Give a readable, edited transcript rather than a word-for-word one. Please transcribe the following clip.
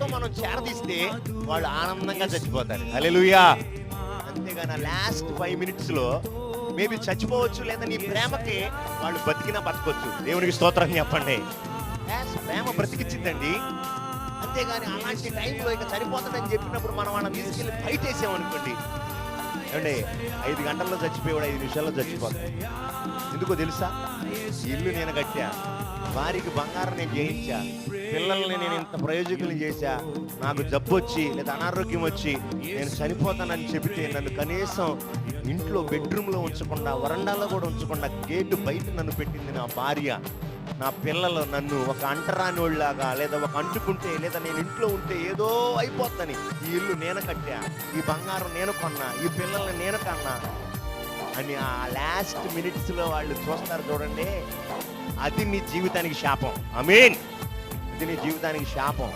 మొత్తం మనం చేరదీస్తే వాళ్ళు ఆనందంగా చచ్చిపోతారు. హల్లెలూయా. అంతేగాని లాస్ట్ 5 minutesలో మేబీ చచ్చిపోవచ్చు, లేదా నీ ప్రేమకి వాళ్ళు బతికినా బతకొచ్చు. దేవునికి స్తోత్రం చెప్పండి. ప్రేమ బ్రతికిచ్చిందండి. అంతేగాని అలాంటి టైంలో ఇక సరిపోతుందని చెప్పినప్పుడు మనం వాళ్ళని తీసుకెళ్ళి బయట వేసామనుకోండి, ఏమండి 5 గంటల్లో చచ్చిపోయాడు, 5 నిమిషాల్లో చచ్చిపోతాడు. ఎందుకో తెలుసా? ఇల్లు నేను కట్టా, భార్యకి బంగారం నేను చేయించా, పిల్లల్ని నేను ఇంత ప్రయోజకులు చేశా, నాకు జబ్బు వచ్చి లేదా అనారోగ్యం వచ్చి నేను చనిపోతానని చెబితే నన్ను కనీసం ఇంట్లో బెడ్రూమ్లో ఉంచకుండా, వరండాలో కూడా ఉంచకుండా గేటు బయట నన్ను పెట్టింది నా భార్య. నా పిల్లలు నన్ను ఒక అంటరాని వాళ్ళలాగా, లేదా ఒక అంటుకుంటే, లేదా నేను ఇంట్లో ఉంటే ఏదో అయిపోతుందని ఈ ఇల్లు నేను కట్టా, ఈ బంగారం నేను కొన్నా, ఈ పిల్లల్ని నేను కన్నా అని ఆ లాస్ట్ మినిట్స్లో వాళ్ళు చూస్తారు చూడండి. అది నీ జీవితానికి శాపం. ఆమేన్. అది నీ జీవితానికి శాపం.